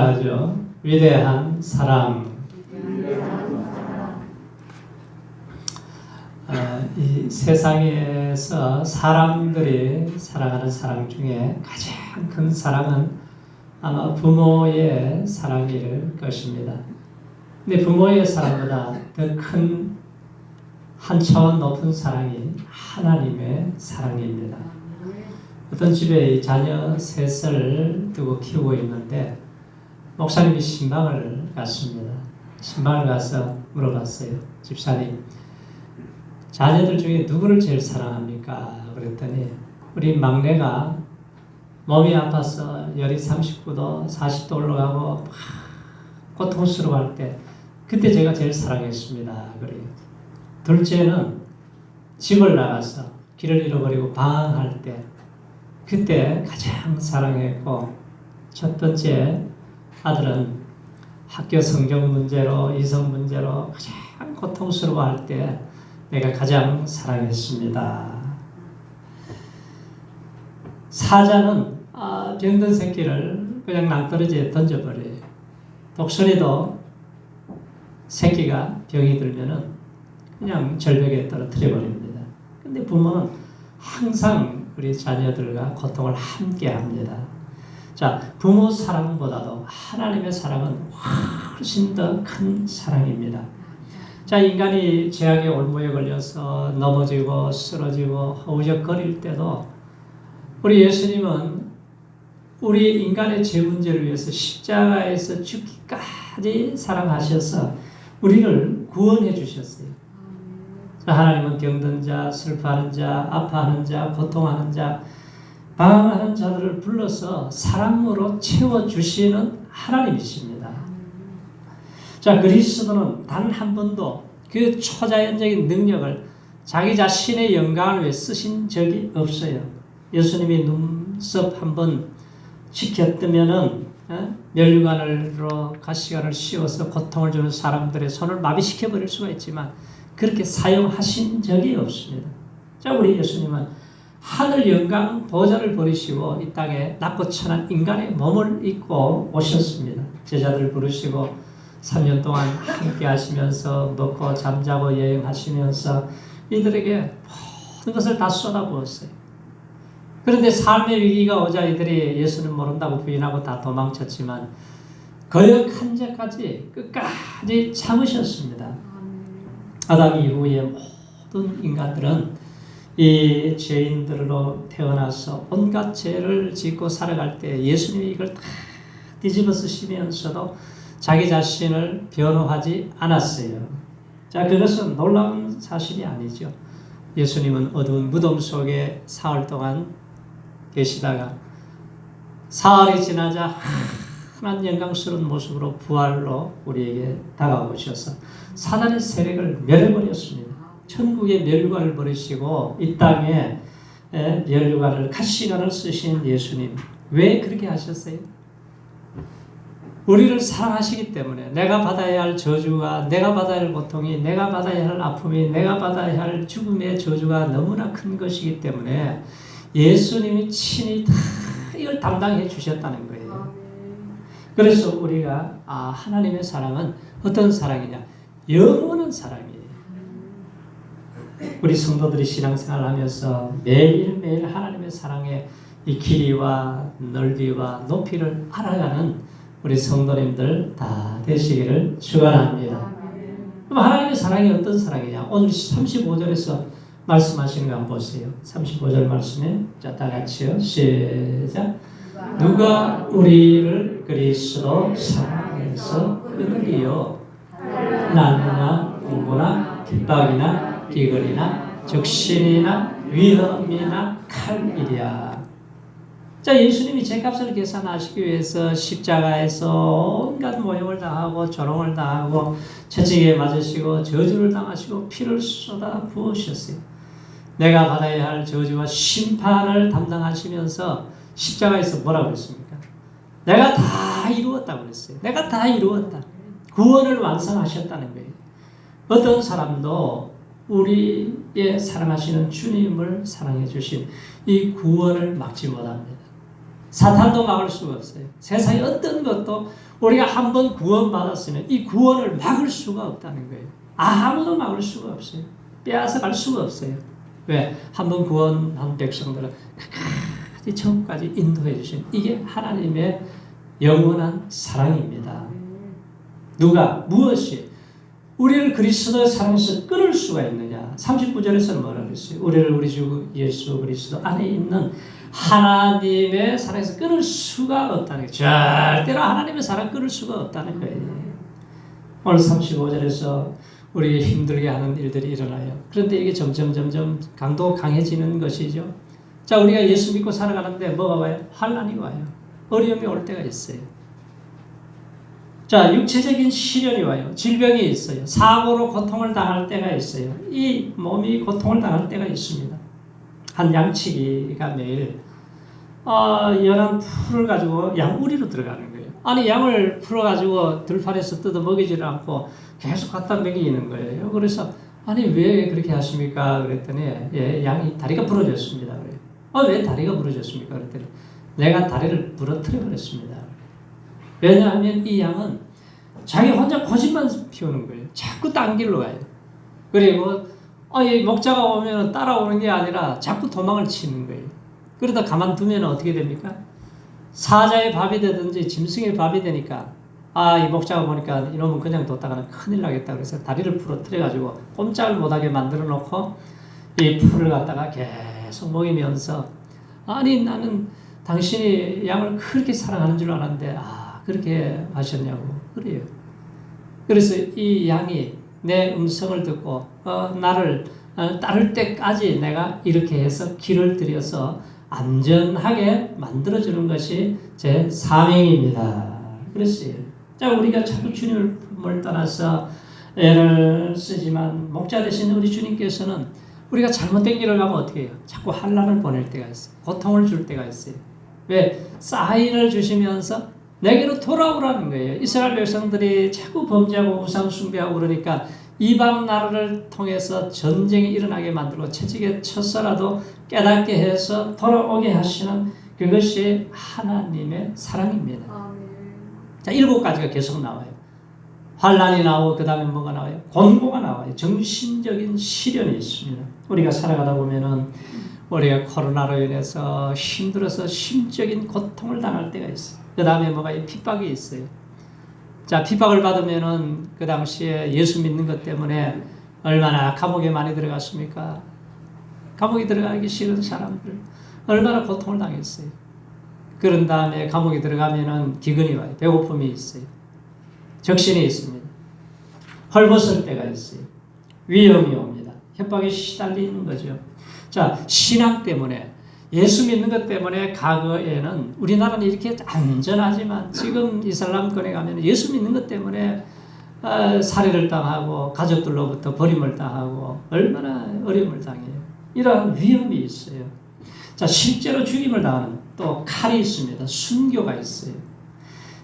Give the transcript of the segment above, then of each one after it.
하죠. 위대한 사랑. 이 세상에서 사람들이 사랑하는 사랑 중에 가장 큰 사랑은 아마 부모의 사랑일 것입니다. 근데 부모의 사랑보다 더 큰 한 차원 높은 사랑이 하나님의 사랑입니다. 어떤 집에 자녀 셋을 두고 키우고 있는데 목사님이 신방을 갔습니다. 신방을 가서 물어봤어요. 집사님, 자녀들 중에 누구를 제일 사랑합니까? 그랬더니 우리 막내가 몸이 아파서 열이 39도, 40도 올라가고 고통스러워할 때 그때 제가 제일 사랑했습니다. 그래요. 둘째는 집을 나가서 길을 잃어버리고 방황할 때 그때 가장 사랑했고, 첫 번째 아들은 학교 성적 문제로, 이성 문제로 가장 고통스러워할 때 내가 가장 사랑했습니다. 사자는 병든 새끼를 그냥 낭떠러지에 던져버려요. 독수리도 새끼가 병이 들면은 그냥 절벽에 떨어뜨려 버립니다. 근데 부모는 항상 우리 자녀들과 고통을 함께 합니다. 자, 부모 사랑보다도 하나님의 사랑은 훨씬 더 큰 사랑입니다. 자, 인간이 죄악의 올무에 걸려서 넘어지고 쓰러지고 허우적거릴 때도 우리 예수님은 우리 인간의 죄 문제를 위해서 십자가에서 죽기까지 사랑하셔서 우리를 구원해 주셨어요. 하나님은 병든 자, 슬퍼하는 자, 아파하는 자, 고통하는 자, 방황하는 자들을 불러서 사랑으로 채워주시는 하나님이십니다. 자, 그리스도는 단 한 번도 그 초자연적인 능력을 자기 자신의 영광을 위해 쓰신 적이 없어요. 예수님이 눈썹 한번 지켰다면은 멸류관으로 가시관을 씌워서 고통을 주는 사람들의 손을 마비시켜버릴 수가 있지만 그렇게 사용하신 적이 없습니다. 자, 우리 예수님은 하늘 영광 보좌를 버리시고 이 땅에 낮고 천한 인간의 몸을 입고 오셨습니다. 제자들 부르시고 3년 동안 함께 하시면서 먹고 잠자고 여행하시면서 이들에게 모든 것을 다 쏟아부었어요. 그런데 삶의 위기가 오자 이들이 예수는 모른다고 부인하고 다 도망쳤지만 거역한 자까지 끝까지 참으셨습니다. 아담 이후에 모든 인간들은 이 죄인들로 태어나서 온갖 죄를 짓고 살아갈 때 예수님이 이걸 다 뒤집어 쓰시면서도 자기 자신을 변호하지 않았어요. 자, 그것은 놀라운 사실이 아니죠. 예수님은 어두운 무덤 속에 사흘 동안 계시다가 사흘이 지나자 환한 영광스러운 모습으로 부활로 우리에게 다가오셔서 사단의 세력을 멸해버렸습니다. 천국의 멸류관을 버리시고 이 땅에 멸류관을 가시관을 쓰신 예수님, 왜 그렇게 하셨어요? 우리를 사랑하시기 때문에 내가 받아야 할 저주가, 내가 받아야 할 고통이, 내가 받아야 할 아픔이, 내가 받아야 할 죽음의 저주가 너무나 큰 것이기 때문에 예수님이 친히 다 이걸 담당해 주셨다는 거예요. 그래서 우리가 하나님의 사랑은 어떤 사랑이냐? 영원한 사랑이에요. 우리 성도들이 신앙생활을 하면서 매일매일 하나님의 사랑의 이 길이와 넓이와 높이를 알아가는 우리 성도님들 다 되시기를 축원합니다. 그럼 하나님의 사랑이 어떤 사랑이냐? 오늘 35절에서 말씀하시는 거 한번 보세요. 35절 말씀에 자, 다 같이요. 시작. 누가 우리를 그리스도 사랑해서 끊으리요? 난이나 공고나 핍박이나 비글이나 적신이나 위험이나 칼이랴. 자, 예수님이 죄값을 계산하시기 위해서 십자가에서 온갖 모욕을 당하고 조롱을 당하고 채찍에 맞으시고 저주를 당하시고 피를 쏟아 부으셨어요. 내가 받아야 할 저주와 심판을 담당하시면서 십자가에서 뭐라고 그랬습니까? 내가 다 이루었다고 그랬어요. 내가 다 이루었다. 구원을 완성하셨다는 거예요. 어떤 사람도 우리의 사랑하시는 주님을 사랑해 주신 이 구원을 막지 못합니다. 사탄도 막을 수가 없어요. 세상의 어떤 것도 우리가 한번 구원받았으면 이 구원을 막을 수가 없다는 거예요. 아무도 막을 수가 없어요. 빼앗아 갈 수가 없어요. 왜? 한번 구원한 백성들은 끝까지 천국까지 인도해 주신 이게 하나님의 영원한 사랑입니다. 누가? 무엇이? 우리를 그리스도의 사랑에서 끊을 수가 있느냐? 39절에서는 뭐라 그랬어요? 우리를 우리 주 예수 그리스도 안에 있는 하나님의 사랑에서 끊을 수가 없다는 거예요. 절대로 하나님의 사랑 끊을 수가 없다는 거예요. 오늘 35절에서 우리 힘들게 하는 일들이 일어나요. 그런데 이게 점점 강도 강해지는 것이죠. 자, 우리가 예수 믿고 살아가는데 뭐가 와요? 환난이 와요. 어려움이 올 때가 있어요. 자, 육체적인 시련이 와요. 질병이 있어요. 사고로 고통을 당할 때가 있어요. 이 몸이 고통을 당할 때가 있습니다. 한 양치기가 매일 연한 풀을 가지고 양우리로 들어가는 거예요. 아니, 양을 풀어가지고 들판에서 뜯어 먹이지를 않고 계속 갖다 먹이는 거예요. 그래서 아니, 왜 그렇게 하십니까? 그랬더니 예, 양이 다리가 부러졌습니다. 그래요. 왜 다리가 부러졌습니까? 그랬더니 내가 다리를 부러뜨려 버렸습니다. 왜냐하면 이 양은 자기 혼자 고집만 피우는 거예요. 자꾸 딴 길로 가요. 그리고 이 목자가 오면 따라오는 게 아니라 자꾸 도망을 치는 거예요. 그러다 가만두면 어떻게 됩니까? 사자의 밥이 되든지 짐승의 밥이 되니까 이 목자가 보니까 이놈은 그냥 뒀다가는 큰일 나겠다. 그래서 다리를 부러뜨려가지고 꼼짝을 못하게 만들어 놓고 이 풀을 갖다가 계속 먹이면서 아니, 나는 당신이 양을 그렇게 사랑하는 줄 알았는데 그렇게 하셨냐고 그래요. 그래서 이 양이 내 음성을 듣고 나를 따를 때까지 내가 이렇게 해서 길을 들여서 안전하게 만들어주는 것이 제 사명입니다. 그랬어요. 자, 우리가 자꾸 주님을 떠나서 애를 쓰지만 목자 되신 우리 주님께서는 우리가 잘못된 길을 가면 어떻게 해요? 자꾸 환난을 보낼 때가 있어요. 고통을 줄 때가 있어요. 왜? 사인을 주시면서 내게로 돌아오라는 거예요. 이스라엘 백성들이 자꾸 범죄하고 우상 숭배하고 그러니까 이방 나라를 통해서 전쟁이 일어나게 만들고 채찍에 쳤어라도 깨닫게 해서 돌아오게 하시는 그것이 하나님의 사랑입니다. 자, 7가지가 계속 나와요. 환난이 나오고 그 다음에 뭐가 나와요? 곤고가 나와요. 정신적인 시련이 있습니다. 우리가 살아가다 보면은 우리가 코로나로 인해서 힘들어서 심적인 고통을 당할 때가 있어요. 그 다음에 뭐가 핍박이 있어요. 자, 핍박을 받으면은 그 당시에 예수 믿는 것 때문에 얼마나 감옥에 많이 들어갔습니까? 감옥에 들어가기 싫은 사람들 얼마나 고통을 당했어요. 그런 다음에 감옥에 들어가면은 기근이 와요. 배고픔이 있어요. 적신이 있습니다. 헐벗을 때가 있어요. 위험이 옵니다. 협박에 시달리는 거죠. 자, 신앙 때문에 예수 믿는 것 때문에 과거에는 우리나라는 이렇게 안전하지만 지금 이슬람권에 가면 예수 믿는 것 때문에 살해를 당하고 가족들로부터 버림을 당하고 얼마나 어려움을 당해요. 이런 위험이 있어요. 자, 실제로 죽임을 당하는 또 칼이 있습니다. 순교가 있어요.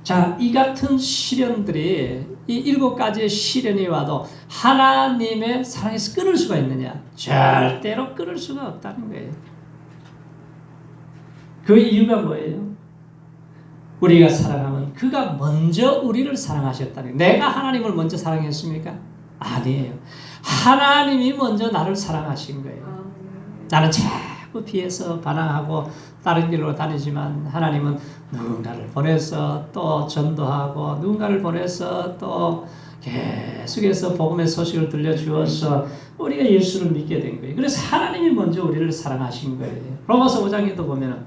자, 이 같은 시련들이 이 7가지의 시련이 와도 하나님의 사랑에서 끊을 수가 있느냐? 절대로 끊을 수가 없다는 거예요. 그 이유가 뭐예요? 우리가 사랑하면 그가 먼저 우리를 사랑하셨다는 거예요. 내가 하나님을 먼저 사랑했습니까? 아니에요. 하나님이 먼저 나를 사랑하신 거예요. 나는 자꾸 피해서 반항하고 다른 길로 다니지만 하나님은 누군가를 보내서 또 전도하고 누군가를 보내서 또 계속해서 복음의 소식을 들려주어서 우리가 예수를 믿게 된 거예요. 그래서 하나님이 먼저 우리를 사랑하신 거예요. 로마서 5장에도 보면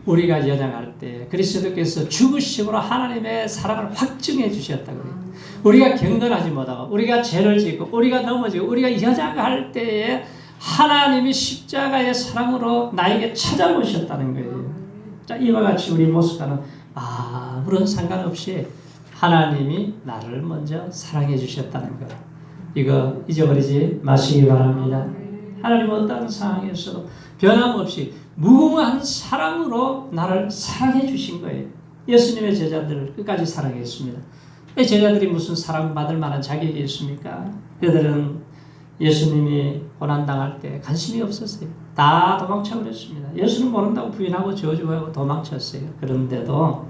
우리가 연약할 때 그리스도께서 죽으심으로 하나님의 사랑을 확증해 주셨다고 그래요. 우리가 경건하지 못하고 우리가 죄를 짓고 우리가 넘어지고 우리가 여자할 때에 하나님이 십자가의 사랑으로 나에게 찾아오셨다는 거예요. 자, 이와 같이 우리 모습과는 아무런 상관없이 하나님이 나를 먼저 사랑해 주셨다는 것. 이거 잊어버리지 마시기 바랍니다. 하나님은 어떤 상황에서도 변함없이 무궁한 사랑으로 나를 사랑해 주신 거예요. 예수님의 제자들을 끝까지 사랑했습니다. 이 제자들이 무슨 사랑받을 만한 자격이 있습니까? 그들은 예수님이 고난당할 때 관심이 없었어요. 다 도망쳐버렸습니다. 예수는 모른다고 부인하고 저주하고 도망쳤어요. 그런데도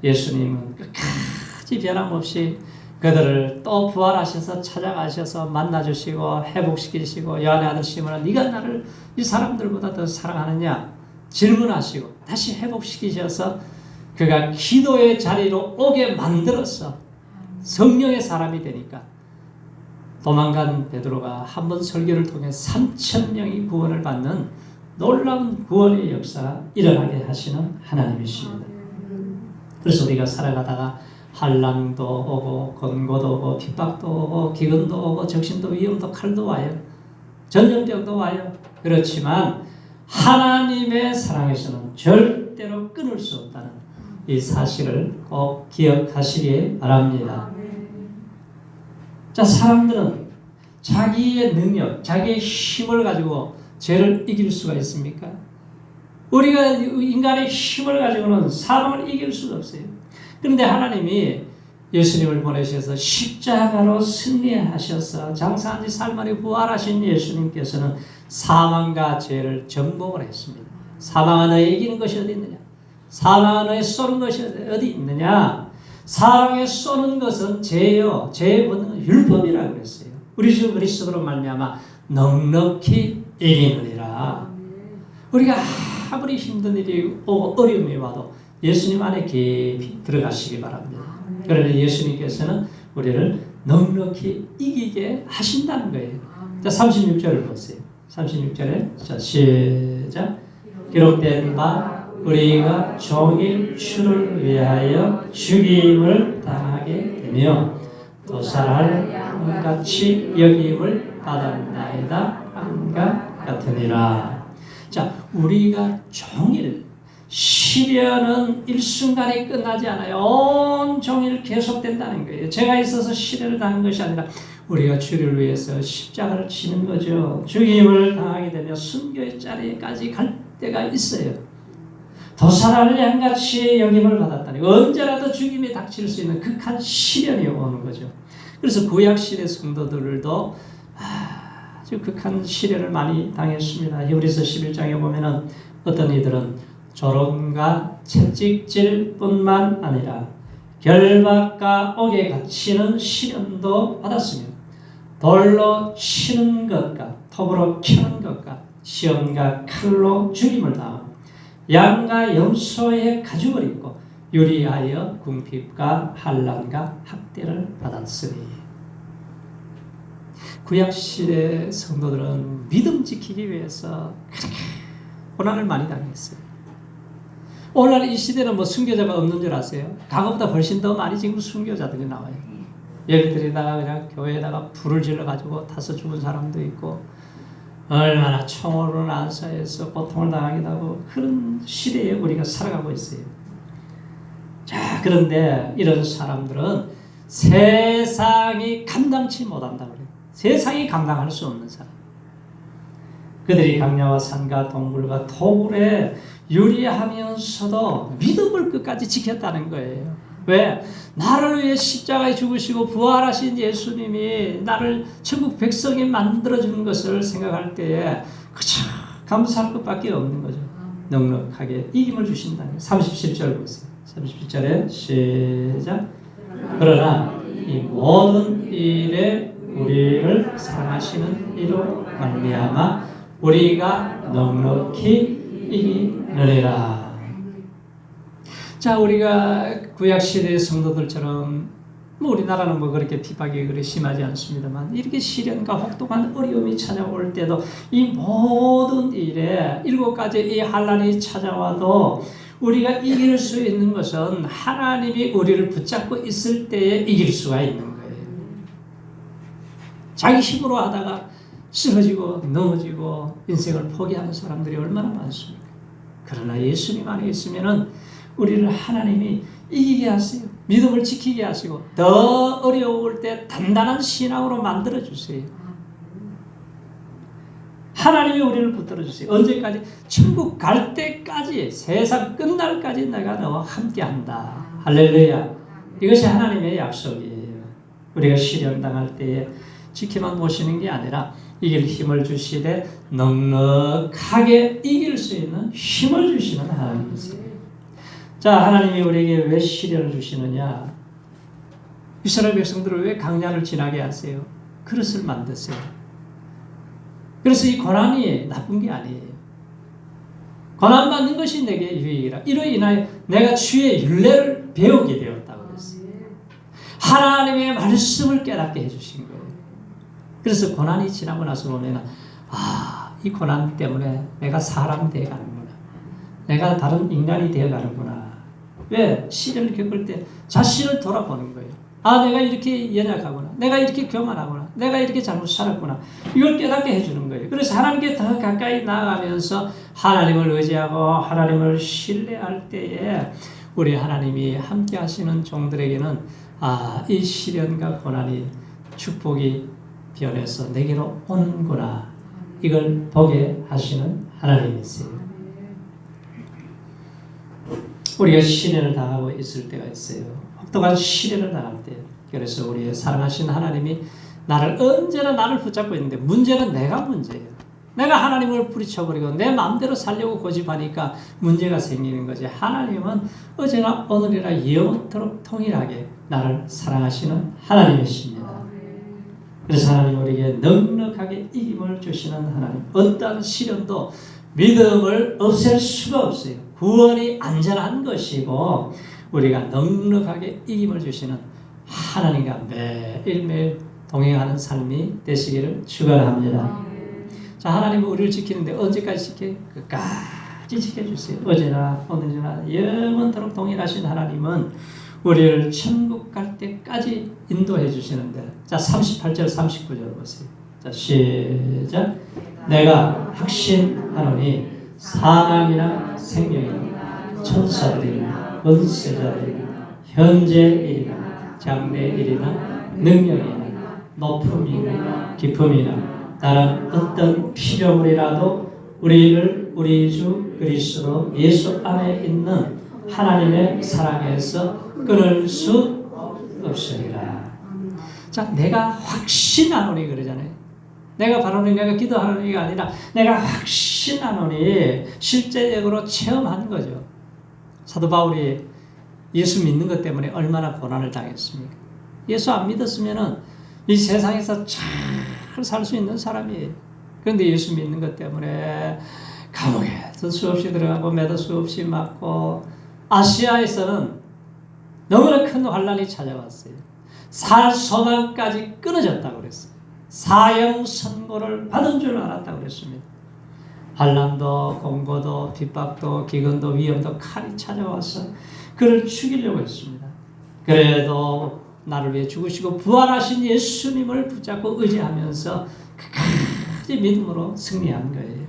예수님은 끝까지 가지 변함없이 그들을 또 부활하셔서 찾아가셔서 만나주시고 회복시키시고 요한의 아들 시몬아 네가 나를 이 사람들보다 더 사랑하느냐 질문하시고 다시 회복시키셔서 그가 기도의 자리로 오게 만들어서 성령의 사람이 되니까 도망간 베드로가 한 번 설교를 통해 3,000명이 구원을 받는 놀라운 구원의 역사가 일어나게 하시는 하나님이십니다. 그래서 우리가 살아가다가 환난도 오고 권고도 오고 핍박도 오고 기근도 오고 적신도 위험도 칼도 와요. 전염병도 와요. 그렇지만 하나님의 사랑에서는 절대로 끊을 수 없다는 이 사실을 꼭 기억하시기 바랍니다. 자, 사람들은 자기의 능력, 자기의 힘을 가지고 죄를 이길 수가 있습니까? 우리가 인간의 힘을 가지고는 사람을 이길 수가 없어요. 그런데 하나님이 예수님을 보내셔서 십자가로 승리하셔서 장사한 지 사흘 만에 부활하신 예수님께서는 사망과 죄를 정복을 했습니다. 사망아 너에 이기는 것이 어디 있느냐? 사망아 너에 쏘는 것이 어디 있느냐? 사망에 쏘는 것은 죄요. 죄의 본능은 율법이라고 그랬어요. 우리 주 그리스도로 말미암아 넉넉히 이기느니라. 우리가 아무리 힘든 일이 오고 어려움이 와도 예수님 안에 깊이 들어가시기 바랍니다. 그러나 예수님께서는 우리를 넉넉히 이기게 하신다는 거예요. 자, 36절을 보세요. 36절에 자, 시작. 기록된 바 우리가 종일 주를 위하여 죽임을 당하게 되며 도살할 양같이 여김을 받았나이다 함과 같으니라. 자, 우리가 종일 시련은 일순간에 끝나지 않아요. 온 종일 계속된다는 거예요. 제가 있어서 시련을 당한 것이 아니라 우리가 주를 위해서 십자가를 치는 거죠. 죽임을 당하게 되면 순교의 자리까지 갈 때가 있어요. 도살할 양같이 여김을 받았다니 언제라도 죽임이 닥칠 수 있는 극한 시련이 오는 거죠. 그래서 구약시대 성도들도 아주 극한 시련을 많이 당했습니다. 히브리서 11장에 보면은 어떤 이들은 조롱과 채찍질 뿐만 아니라 결박과 옥에 갇히는 시련도 받았으며 돌로 치는 것과 톱으로 켜는 것과 시험과 칼로 죽임을 당하고 양과 염소의 가죽을 입고 유리하여 궁핍과 환난과 학대를 받았으니 구약시대 성도들은 믿음 지키기 위해서 그렇게 고난을 많이 당했어요. 오늘날 이 시대는 뭐 순교자가 없는 줄 아세요? 과거보다 훨씬 더 많이 지금 순교자들이 나와요. 예배드리다가 그냥 교회에다가 불을 질러가지고 타서 죽은 사람도 있고 얼마나 총으로 난사해서 고통을 당하기도 하고 그런 시대에 우리가 살아가고 있어요. 자, 그런데 이런 사람들은 세상이 감당치 못한다고 그래요. 세상이 감당할 수 없는 사람. 그들이 강야와 산과 동굴과 토굴에 유리하면서도 믿음을 끝까지 지켰다는 거예요. 왜? 나를 위해 십자가에 죽으시고 부활하신 예수님이 나를 천국 백성이 만들어주는 것을 생각할 때에 그저 감사할 것밖에 없는 거죠. 넉넉하게 이김을 주신다는 거예요. 37절 보세요. 37절에 시작. 그러나 이 모든 일에 우리를 사랑하시는 이로 말미암아 우리가 넉넉히 이기느니라. 자, 우리가 구약시대의 성도들처럼 뭐 우리나라는 뭐 그렇게 핍박이 그렇게 심하지 않습니다만 이렇게 시련과 혹독한 어려움이 찾아올 때도 이 모든 일에 7가지 이 환난이 찾아와도 우리가 이길 수 있는 것은 하나님이 우리를 붙잡고 있을 때에 이길 수가 있는 거예요. 자기 힘으로 하다가 쓰러지고 넘어지고 인생을 포기하는 사람들이 얼마나 많습니까? 그러나 예수님 안에 있으면은 우리를 하나님이 이기게 하세요. 믿음을 지키게 하시고 더 어려울 때 단단한 신앙으로 만들어 주세요. 하나님이 우리를 붙들어 주세요. 언제까지? 천국 갈 때까지, 세상 끝날까지 내가 너와 함께한다. 할렐루야. 이것이 하나님의 약속이에요. 우리가 시련 당할 때에 지켜만 보시는 게 아니라 이길 힘을 주시되 넉넉하게 이길 수 있는 힘을 주시는 하나님이세요. 자, 하나님이 우리에게 왜 시련을 주시느냐? 이스라엘 백성들을 왜 강야를 지나게 하세요? 그릇을 만드세요. 그래서 이 고난이 나쁜 게 아니에요. 고난받는 것이 내게 유익이라. 이로 인하여 내가 주의 율례를 배우게 되었다고 그랬어요. 하나님의 말씀을 깨닫게 해주신 거예요. 그래서 고난이 지나고 나서 보면 이 고난 때문에 내가 사람 되어가는구나. 내가 다른 인간이 되어가는구나. 왜? 시련을 겪을 때 자신을 돌아보는 거예요. 내가 이렇게 연약하구나. 내가 이렇게 교만하구나. 내가 이렇게 잘못 살았구나. 이걸 깨닫게 해주는 거예요. 그래서 하나님께 더 가까이 나아가면서 하나님을 의지하고 하나님을 신뢰할 때에 우리 하나님이 함께 하시는 종들에게는 이 시련과 고난이 축복이 변해서 내게로 오는구나. 이걸 보게 하시는 하나님이세요. 우리가 시련을 당하고 있을 때가 있어요. 혹독한 시련을 당할 때. 그래서 우리의 사랑하신 하나님이 언제나 나를 붙잡고 있는데 문제는 내가 문제예요. 내가 하나님을 뿌리쳐버리고 내 마음대로 살려고 고집하니까 문제가 생기는 거지. 하나님은 어제나 오늘이나 영원토록 동일하게 나를 사랑하시는 하나님이십니다. 그래서 하나님 우리에게 넉넉하게 이김을 주시는 하나님. 어떠한 시련도 믿음을 없앨 수가 없어요. 구원이 안전한 것이고 우리가 넉넉하게 이김을 주시는 하나님과 매일매일 동행하는 삶이 되시기를 축원합니다. 자, 하나님은 우리를 지키는데 언제까지 지켜요? 끝까지 지켜주세요. 어제나 오늘이나 영원토록 동일하신 하나님은 우리를 천국 갈 때까지 인도해 주시는데, 자 38절 39절 보세요. 자 시작. 내가 확신하노니 사망이나 생명이나 천사들이나 권세자들이나 현재 일이나 장래 일이나 능력이나 높음이나 깊음이나 다른 어떤 피조물이라도 우리를 우리 주 그리스도 예수 안에 있는 하나님의 사랑에서 끊을 수 없으리라. 자, 내가 확신하노니 그러잖아요. 내가 바라노니, 내가 기도하노니가 아니라 내가 확신하노니 실제적으로 체험한 거죠. 사도 바울이 예수 믿는 것 때문에 얼마나 고난을 당했습니까? 예수 안 믿었으면은 이 세상에서 잘 살 수 있는 사람이에요. 그런데 예수 믿는 것 때문에 감옥에 수없이 들어가고 매도 수없이 맞고, 아시아에서는 너무나 큰 환란이 찾아왔어요. 살 소망까지 끊어졌다고 그랬어요. 사형 선고를 받은 줄 알았다고 그랬습니다. 환란도 공고도 핍박도 기근도 위험도 칼이 찾아와서 그를 죽이려고 했습니다. 그래도 나를 위해 죽으시고 부활하신 예수님을 붙잡고 의지하면서 끝까지 믿음으로 승리한 거예요.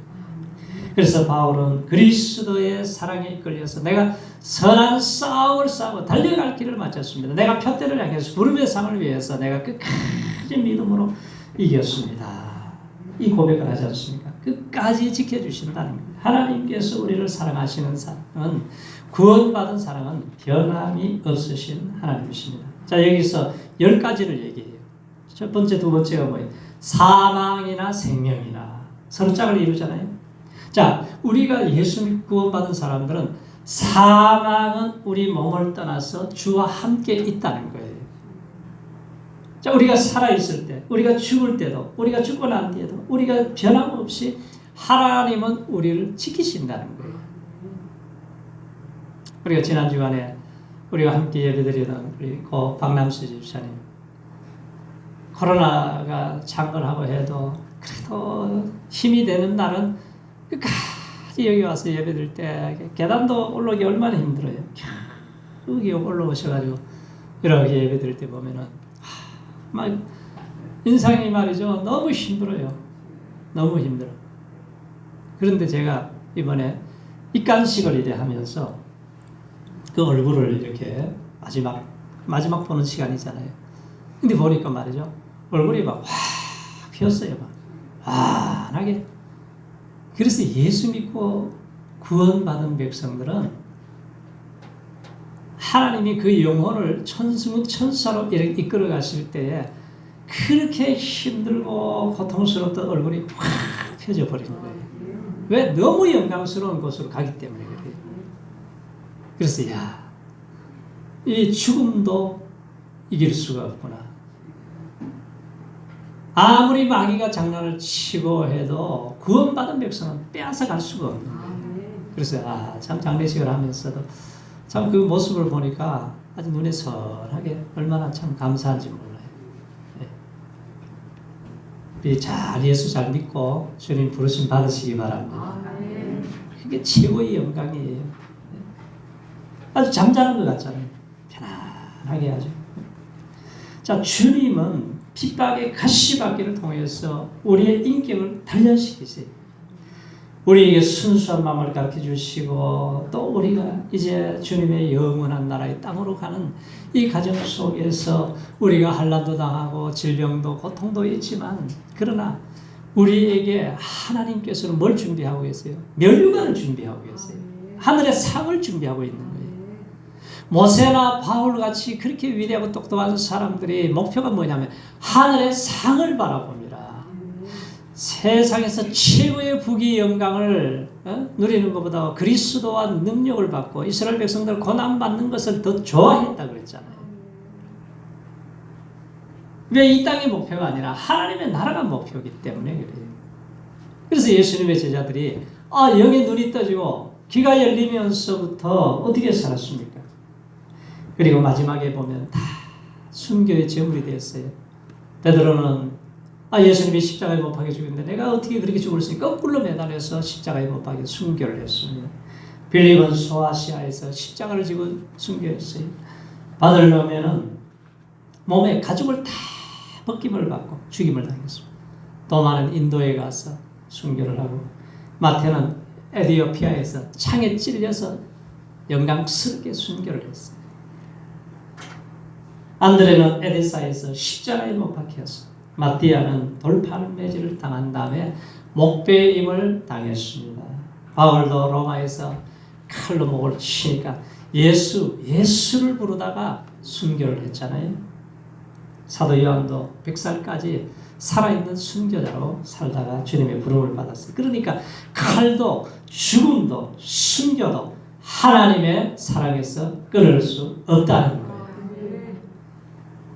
그래서 바울은 그리스도의 사랑에 이끌려서 내가 선한 싸움을 싸우고 달려갈 길을 마쳤습니다. 내가 표대를 향해서 부름의 상을 위해서 내가 끝까지 믿음으로 이겼습니다. 이 고백을 하지 않습니까? 끝까지 지켜주신다는 겁니다. 하나님께서 우리를 사랑하시는 사랑은, 구원받은 사랑은 변함이 없으신 하나님이십니다. 자, 여기서 10가지를 얘기해요. 첫 번째, 두 번째가 뭐예요? 사망이나 생명이나. 서로 짝을 이루잖아요. 자, 우리가 예수 믿고 구원받은 사람들은 사망은 우리 몸을 떠나서 주와 함께 있다는 거예요. 자, 우리가 살아있을 때, 우리가 죽을 때도, 우리가 죽고 난 뒤에도 우리가 변함없이 하나님은 우리를 지키신다는 거예요. 우리가 지난 주간에 우리가 함께 예배드리던 우리 고 박남수 집사님, 코로나가 창궐하고 해도 그래도 힘이 되는 날은 끝까지 여기 와서 예배드릴 때 계단도 올라오기 얼마나 힘들어요. 여기 올라오셔가지고 이렇게 예배드릴 때 보면은 막 인상이 말이죠, 너무 힘들어요. 너무 힘들어. 그런데 제가 이번에 입간식을 이래 하면서 그 얼굴을 이렇게 마지막 보는 시간이잖아요. 근데 보니까 말이죠, 얼굴이 막 확 피었어요. 막 환하게. 그래서 예수 믿고 구원받은 백성들은 하나님이 그 영혼을 천사로 이끌어 가실 때에 그렇게 힘들고 고통스러웠던 얼굴이 확 펴져 버리는 거예요. 왜? 너무 영광스러운 곳으로 가기 때문에 그래요. 그래서 이 죽음도 이길 수가 없구나. 아무리 마귀가 장난을 치고 해도 구원받은 백성은 빼앗아 갈 수가 없는 거예요. 그래서 참 장례식을 하면서도 참 그 모습을 보니까 아주 눈에 선하게 얼마나 참 감사한지 몰라요. 우리 잘 예수 잘 믿고 주님 부르심 받으시기 바랍니다. 그게 최고의 영광이에요. 아주 잠자는 것 같잖아요. 편안하게 하죠. 자, 주님은 핍박의 가시받기를 통해서 우리의 인격을 단련시키세요. 우리에게 순수한 마음을 가르쳐 주시고 또 우리가 이제 주님의 영원한 나라의 땅으로 가는 이 과정 속에서 우리가 환난도 당하고 질병도 고통도 있지만 그러나 우리에게 하나님께서는 뭘 준비하고 계세요? 면류관을 준비하고 계세요. 하늘의 상을 준비하고 있는 거예요. 모세나 바울같이 그렇게 위대하고 똑똑한 사람들이 목표가 뭐냐면 하늘의 상을 바라봅니다. 세상에서 최고의 부귀 영광을 누리는 것보다 그리스도와 능력을 받고 이스라엘 백성들 고난받는 것을 더 좋아했다고 그랬잖아요. 왜 이 땅의 목표가 아니라 하나님의 나라가 목표이기 때문에 그래요. 그래서 예수님의 제자들이 영의 눈이 떠지고 귀가 열리면서부터 어떻게 살았습니까? 그리고 마지막에 보면 다 순교의 제물이 되었어요. 베드로는 예수님이 십자가에 못 박혀 죽였는데 내가 어떻게 그렇게 죽을 수 있을까? 거꾸로 매달려서 십자가에 못 박혀 순교를 했습니다. 빌립은 소아시아에서 십자가를 지고 순교했어요. 바들로메는 몸에 가죽을 다 벗김을 받고 죽임을 당했습니다. 도마는 인도에 가서 순교를 하고 마태는 에티오피아에서 창에 찔려서 영광스럽게 순교를 했어요. 안드레는 에데사에서 십자가에 못 박혀서 마띠아는 돌판 매질을 당한 다음에 목배임을 당했습니다. 바울도 로마에서 칼로 목을 치니까 예수를 부르다가 순교를 했잖아요. 사도 요한도 100살까지 살아있는 순교자로 살다가 주님의 부름을 받았어요. 그러니까 칼도 죽음도 순교도 하나님의 사랑에서 끊을 수 없다는 거예요.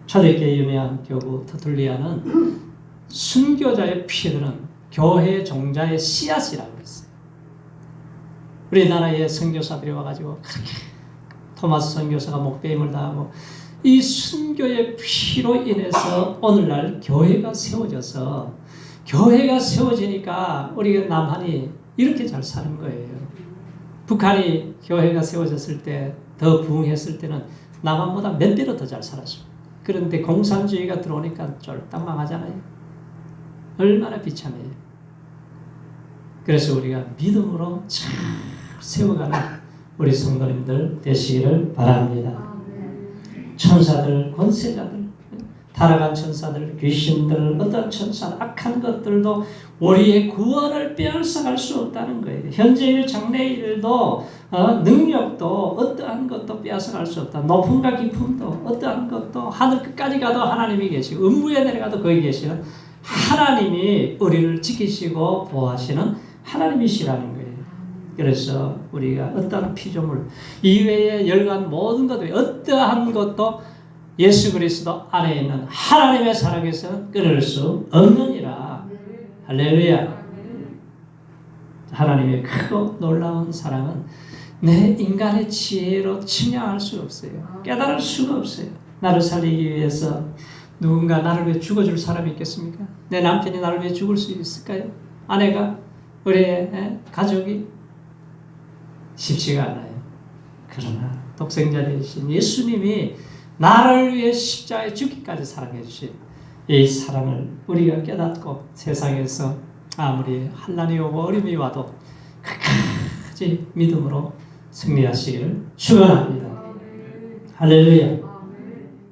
초대교회 유명한 교구 터툴리아는 순교자의 피해들은 교회 종자의 씨앗이라고 했어요. 우리나라의 선교사들이 와가지고 그렇게 토마스 선교사가 목배임을 당하고 이 순교의 피로 인해서 오늘날 교회가 세워져서 교회가 세워지니까 우리가 남한이 이렇게 잘 사는 거예요. 북한이 교회가 세워졌을 때 더 부흥했을 때는 남한보다 몇 배로 더 잘 살았습니다. 그런데 공산주의가 들어오니까 쫄딱 망하잖아요. 얼마나 비참해요. 그래서 우리가 믿음으로 잘 세워가는 우리 성도님들 되시기를 바랍니다. 천사들, 권세자들, 타락한 천사들, 귀신들, 어떤 천사, 악한 것들도 우리의 구원을 빼앗아갈 수 없다는 거예요. 현재일, 장래일도 능력도 어떠한 것도 빼앗아갈 수 없다. 높음과 깊음도 어떠한 것도 하늘 끝까지 가도 하나님이 계시고 음부에 내려가도 거기 계시는 하나님이 우리를 지키시고 보호하시는 하나님이시라는 거예요. 그래서 우리가 어떠한 피조물 이외에 열간 모든 것들이 어떠한 것도 예수 그리스도 안에 있는 하나님의 사랑에서 끊을 수 없느니라. 할렐루야. 하나님의 크고 놀라운 사랑은 내 인간의 지혜로 측량할 수 없어요. 깨달을 수가 없어요. 나를 살리기 위해서 누군가 나를 위해 죽어줄 사람이 있겠습니까? 내 남편이 나를 위해 죽을 수 있을까요? 아내가, 우리의 가족이 쉽지가 않아요. 그러나 독생자 되신 예수님이 나를 위해 십자가에 죽기까지 사랑해 주신 이 사랑을 우리가 깨닫고 세상에서 아무리 환난이 오고 어려움이 와도 끝까지 믿음으로 승리하시기를 축원합니다. 할렐루야.